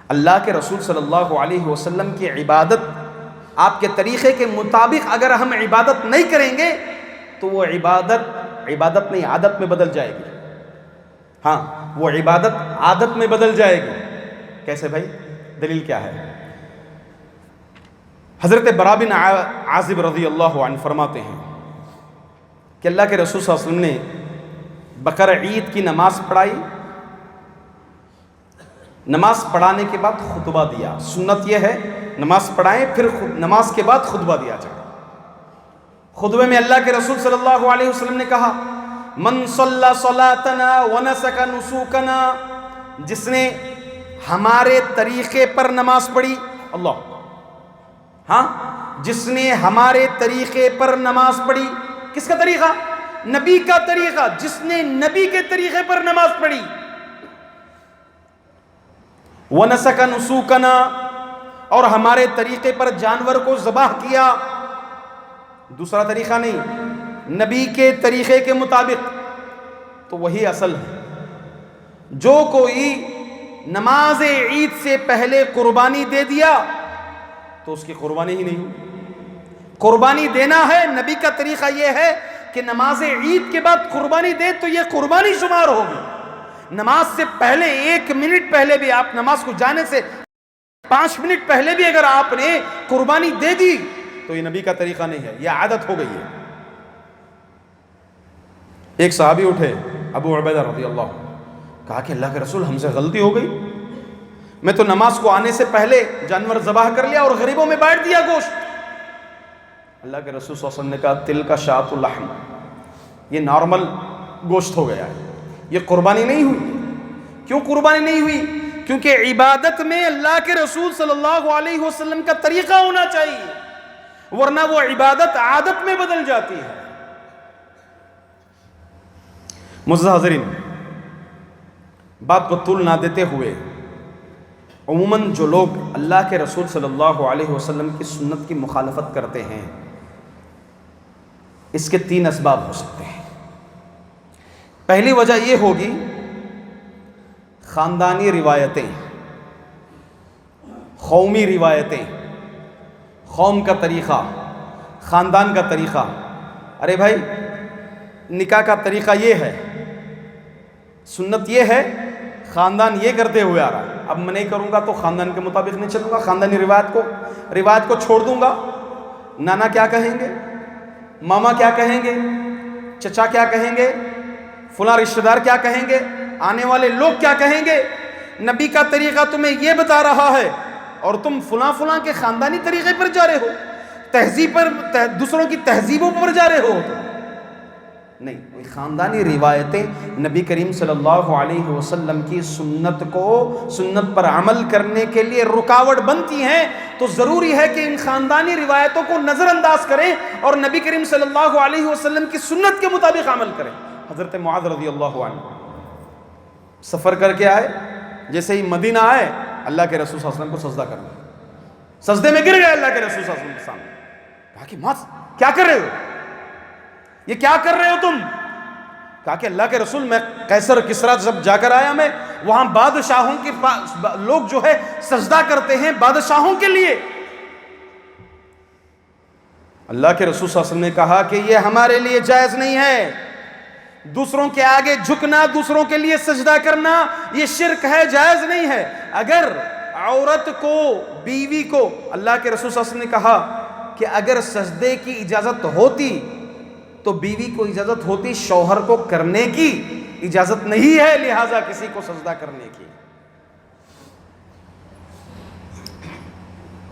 اللہ کے رسول صلی اللہ علیہ وسلم کی عبادت آپ کے طریقے کے مطابق اگر ہم عبادت نہیں کریں گے تو وہ عبادت نہیں عادت میں بدل جائے گی. ہاں وہ عبادت عادت میں بدل جائے گی. کیسے بھائی؟ دلیل کیا ہے؟ حضرت برا بن عازب رضی اللہ عنہ فرماتے ہیں کہ اللہ کے رسول صلی اللہ علیہ وسلم نے بقر عید کی نماز پڑھائی. نماز پڑھانے کے بعد خطبہ دیا. سنت یہ ہے نماز پڑھائیں پھر نماز کے بعد خطبہ دیا جائے. خطبے میں اللہ کے رسول صلی اللہ علیہ وسلم نے کہا من صلی صلاتنا ونسک نسوکنا، جس نے ہمارے طریقے پر نماز پڑھی، اللہ، ہاں جس نے ہمارے طریقے پر نماز پڑھی. کس کا طریقہ؟ نبی کا طریقہ. جس نے نبی کے طریقے پر نماز پڑھی. وَنَسَكَ نُسُوكَنَا، اور ہمارے طریقے پر جانور کو ذبح کیا. دوسرا طریقہ نہیں، نبی کے طریقے کے مطابق. تو وہی اصل ہے. جو کوئی نماز عید سے پہلے قربانی دے دیا تو اس کی قربانی ہی نہیں ہوئی. قربانی دینا ہے، نبی کا طریقہ یہ ہے کہ نماز عید کے بعد قربانی دے تو یہ قربانی شمار ہوگی. نماز سے پہلے 1 منٹ پہلے بھی، آپ نماز کو جانے سے 5 منٹ پہلے بھی اگر آپ نے قربانی دے دی تو یہ نبی کا طریقہ نہیں ہے، یہ عادت ہو گئی ہے. ایک صحابی اٹھے ابو عبیدہ رضی اللہ عنہ، کہا کہ اللہ کے رسول ہم سے غلطی ہو گئی، میں تو نماز کو آنے سے پہلے جانور ذبح کر لیا اور غریبوں میں بانٹ دیا گوشت. اللہ کے رسول صلی اللہ علیہ وسلم نے کہا تل کا شاۃ اللحم، یہ نارمل گوشت ہو گیا ہے، یہ قربانی نہیں ہوئی. کیوں قربانی نہیں ہوئی؟ کیونکہ عبادت میں اللہ کے رسول صلی اللہ علیہ وسلم کا طریقہ ہونا چاہیے، ورنہ وہ عبادت عادت میں بدل جاتی ہے. معزز حاضرین، بات کو طول نہ دیتے ہوئے، عموماً جو لوگ اللہ کے رسول صلی اللہ علیہ وسلم کی سنت کی مخالفت کرتے ہیں، اس کے 3 اسباب ہو سکتے ہیں. پہلی وجہ یہ ہوگی خاندانی روایتیں، قومی روایتیں، قوم کا طریقہ، خاندان کا طریقہ. ارے بھائی نکاح کا طریقہ یہ ہے، سنت یہ ہے، خاندان یہ کرتے ہوئے آ رہا ہے، اب میں نہیں کروں گا تو خاندان کے مطابق نہیں چلوں گا، خاندانی روایت کو چھوڑ دوں گا. نانا کیا کہیں گے، ماما کیا کہیں گے، چچا کیا کہیں گے، فلاں رشتہ دار کیا کہیں گے، آنے والے لوگ کیا کہیں گے. نبی کا طریقہ تمہیں یہ بتا رہا ہے اور تم فلاں کے خاندانی طریقے پر جا رہے ہو، تہذیب پر، دوسروں کی تہذیبوں پر جا رہے ہو. نہیں، خاندانی روایتیں نبی کریم صلی اللہ علیہ وسلم کی سنت پر عمل کرنے کے لیے رکاوٹ بنتی ہیں. تو ضروری ہے کہ ان خاندانی روایتوں کو نظر انداز کریں اور نبی کریم صلی اللہ علیہ وسلم کی سنت کے مطابق عمل کریں. حضرت معاذ رضی اللہ عنہ سفر کر کے آئے، جیسے ہی مدینہ آئے اللہ کے رسول صلی اللہ علیہ وسلم کو سجدہ کرنا، سجدے میں گر گئے اللہ کے رسول صلی اللہ علیہ وسلم کے سامنے. کہا کہ معاذ کیا کر رہے ہو، یہ کیا کر رہے ہو تم؟ کہا کہ اللہ کے رسول میں قیصر کسریٰ جب جا کر آیا، میں وہاں بادشاہوں کے لوگ جو ہے سجدہ کرتے ہیں بادشاہوں کے لیے. اللہ کے رسول صلی اللہ علیہ وسلم نے کہا کہ یہ ہمارے لیے جائز نہیں ہے، دوسروں کے آگے جھکنا، دوسروں کے لیے سجدہ کرنا یہ شرک ہے، جائز نہیں ہے. اگر عورت کو، بیوی کو، اللہ کے رسول صلی اللہ علیہ وسلم نے کہا کہ اگر سجدے کی اجازت ہوتی تو بیوی کو اجازت ہوتی، شوہر کو کرنے کی اجازت نہیں ہے، لہٰذا کسی کو سجدہ کرنے کی.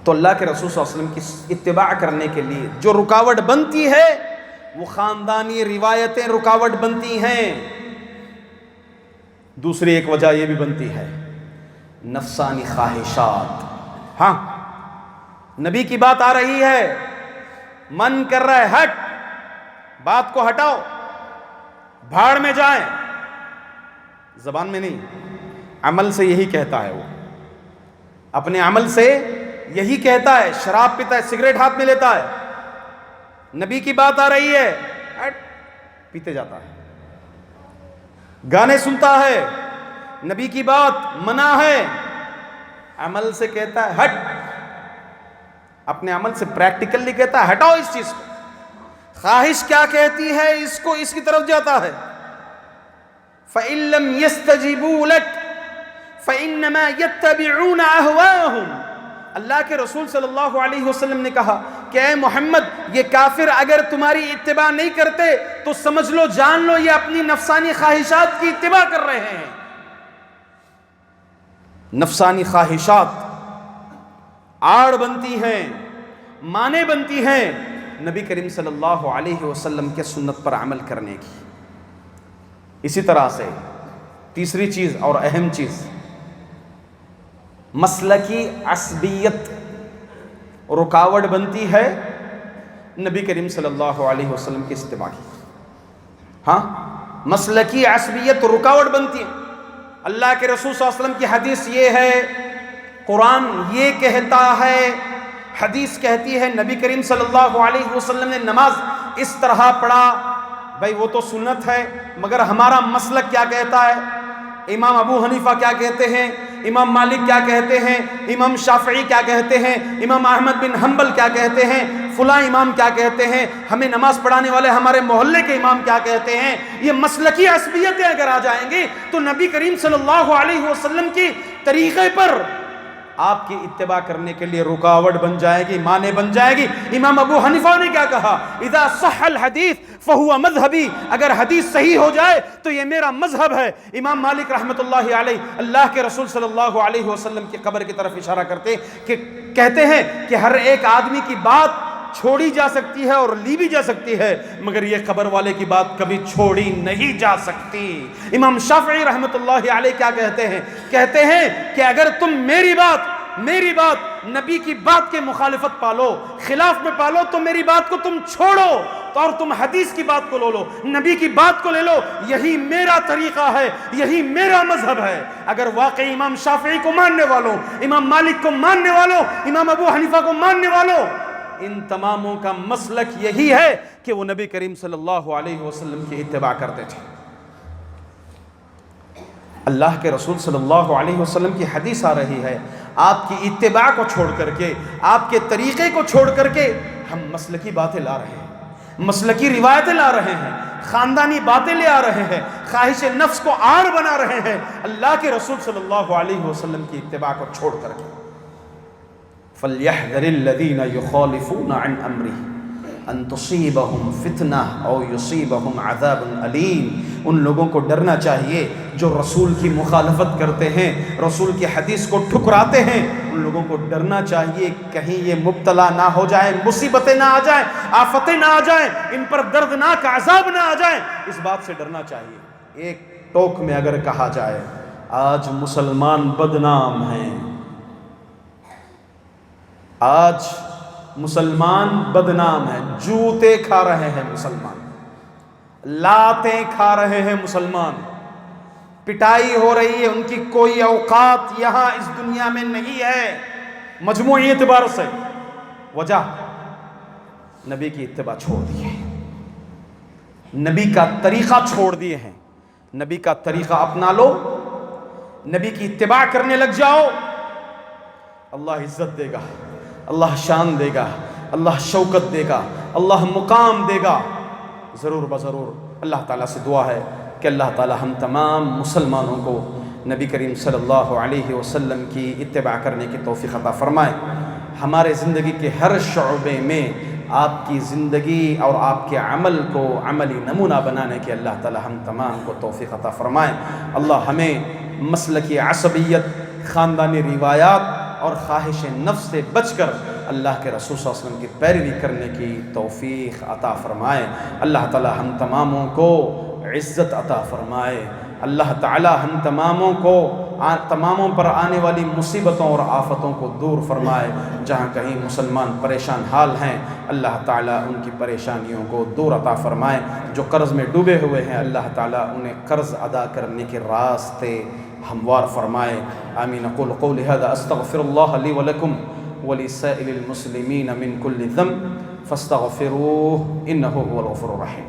تو اللہ کے رسول صلی اللہ علیہ وسلم کی اتباع کرنے کے لیے جو رکاوٹ بنتی ہے وہ خاندانی روایتیں رکاوٹ بنتی ہیں. دوسری ایک وجہ یہ بھی بنتی ہے نفسانی خواہشات. ہاں نبی کی بات آ رہی ہے، من کر رہا ہے ہٹ، بات کو ہٹاؤ، بھاڑ میں جائیں. زبان میں نہیں، عمل سے یہی کہتا ہے، وہ اپنے عمل سے یہی کہتا ہے. شراب پیتا ہے، سگریٹ ہاتھ میں لیتا ہے، نبی کی بات آ رہی ہے ہٹ، پیتے جاتا ہے. گانے سنتا ہے، نبی کی بات منع ہے، عمل سے کہتا ہے ہٹ، اپنے عمل سے پریکٹیکلی کہتا ہے ہٹاؤ اس چیز کو. خواہش کیا کہتی ہے، اس کی طرف جاتا ہے. فَإِن لَّمْ يَسْتَجِبُوا لَكَ فَإِنَّمَا يَتَّبِعُونَ أَهْوَاءَهُمْ. اللہ کے رسول صلی اللہ علیہ وسلم نے کہا کہ اے محمد، یہ کافر اگر تمہاری اتباع نہیں کرتے تو سمجھ لو، جان لو، یہ اپنی نفسانی خواہشات کی اتباع کر رہے ہیں. نفسانی خواہشات آڑ بنتی ہیں، مانے بنتی ہیں نبی کریم صلی اللہ علیہ وسلم کے سنت پر عمل کرنے کی. اسی طرح سے تیسری چیز اور اہم چیز، مسلکی عصبیت رکاوٹ بنتی ہے نبی کریم صلی اللہ علیہ وسلم کی اتباع کی. ہاں مسلکی عصبیت رکاوٹ بنتی ہے. اللہ کے رسول صلی اللہ علیہ وسلم کی حدیث یہ ہے، قرآن یہ کہتا ہے، حدیث کہتی ہے، نبی کریم صلی اللہ علیہ وسلم نے نماز اس طرح پڑھا. بھائی وہ تو سنت ہے، مگر ہمارا مسلک کیا کہتا ہے، امام ابو حنیفہ کیا کہتے ہیں، امام مالک کیا کہتے ہیں، امام شافعی کیا کہتے ہیں، امام احمد بن حنبل کیا کہتے ہیں، فلاں امام کیا کہتے ہیں، ہمیں نماز پڑھانے والے ہمارے محلے کے امام کیا کہتے ہیں، یہ مسلکی عصبیتیں اگر آ جائیں گی تو نبی کریم صلی اللہ علیہ وسلم کی طریقے پر آپ کی اتباع کرنے کے لیے رکاوٹ بن جائے گی، مانے بن جائے گی۔ امام ابو حنیفہ نے کیا کہا، اذا صح الحدیث فہو مذہبی، اگر حدیث صحیح ہو جائے تو یہ میرا مذہب ہے۔ امام مالک رحمۃ اللہ علیہ اللہ کے رسول صلی اللہ علیہ وسلم کی قبر کی طرف اشارہ کرتے کہ کہتے ہیں کہ ہر ایک آدمی کی بات چھوڑی جا سکتی ہے اور لی بھی جا سکتی ہے، مگر یہ قبر والے کی بات کبھی چھوڑی نہیں جا سکتی۔ امام شافعی رحمۃ اللہ علیہ کیا کہتے ہیں کہ اگر تم میری بات نبی کی بات کے مخالفت پالو، خلاف میں پالو، تو میری بات کو تم چھوڑو اور تم حدیث کی بات کو لو، نبی کی بات کو لے لو، یہی میرا طریقہ ہے، یہی میرا مذہب ہے۔ اگر واقعی امام شافعی کو ماننے والوں، امام مالک کو ماننے والوں، امام ابو حنیفہ کو ماننے والوں، ان تماموں کا مسلک یہی ہے کہ وہ نبی کریم صلی اللہ علیہ وسلم کی اتباع کرتے تھے۔ اللہ کے رسول صلی اللہ علیہ وسلم کی حدیث آ رہی ہے، آپ کی اتباع کو چھوڑ کر کے، آپ کے طریقے کو چھوڑ کر کے ہم مسلکی باتیں لا رہے ہیں، مسلکی روایتیں لا رہے ہیں، خاندانی باتیں لے آ رہے ہیں، خواہش نفس کو آڑ بنا رہے ہیں اللہ کے رسول صلی اللہ علیہ وسلم کی اتباع کو چھوڑ کر کے۔ فَلْيَحْذَرِ الَّذِينَ يُخَالِفُونَ عَنْ أَمْرِهِ أَن تُصِيبَهُمْ فِتْنَةٌ أَوْ يُصِيبَهُمْ عَذَابٌ أَلِيمٌ۔ ان لوگوں کو ڈرنا چاہیے جو رسول کی مخالفت کرتے ہیں، رسول کی حدیث کو ٹھکراتے ہیں، ان لوگوں کو ڈرنا چاہیے کہیں یہ مبتلا نہ ہو جائیں، مصیبتیں نہ آ جائیں، آفتیں نہ آ جائیں، ان پر دردناک عذاب نہ آ جائیں، اس بات سے ڈرنا چاہیے۔ ایک ٹوک میں اگر کہا جائے آج مسلمان بدنام ہیں، آج مسلمان بدنام ہیں، جوتے کھا رہے ہیں مسلمان، لاتیں کھا رہے ہیں مسلمان، پٹائی ہو رہی ہے، ان کی کوئی اوقات یہاں اس دنیا میں نہیں ہے مجموعی اعتبار سے۔ وجہ نبی کی اتباع چھوڑ دی ہے، نبی کا طریقہ چھوڑ دیے ہیں۔ نبی کا طریقہ اپنا لو، نبی کی اتباع کرنے لگ جاؤ، اللہ عزت دے گا، اللہ شان دے گا، اللہ شوکت دے گا، اللہ مقام دے گا ضرور بضرور۔ اللہ تعالیٰ سے دعا ہے کہ اللہ تعالیٰ ہم تمام مسلمانوں کو نبی کریم صلی اللہ علیہ وسلم کی اتباع کرنے کی توفیق عطا فرمائے۔ ہمارے زندگی کے ہر شعبے میں آپ کی زندگی اور آپ کے عمل کو عملی نمونہ بنانے کے اللہ تعالیٰ ہم تمام کو توفیق عطا فرمائے۔ اللہ ہمیں مسلکی عصبیت، خاندانی روایات اور خواہش نفس سے بچ کر اللہ کے رسول صلی اللہ علیہ وسلم کی پیروی کرنے کی توفیق عطا فرمائے۔ اللہ تعالی ہم تماموں کو عزت عطا فرمائے۔ اللہ تعالی ہم تماموں پر آنے والی مصیبتوں اور آفتوں کو دور فرمائے۔ جہاں کہیں مسلمان پریشان حال ہیں اللہ تعالی ان کی پریشانیوں کو دور عطا فرمائے۔ جو قرض میں ڈوبے ہوئے ہیں اللہ تعالی انہیں قرض ادا کرنے کے راستے ہموار فرمائے۔ آمین۔ اقول قولی هذا استغفر اللہ لی ولکم ولسائر المسلمین من کل ذنب فاستغفروه انه هو الغفور الرحیم۔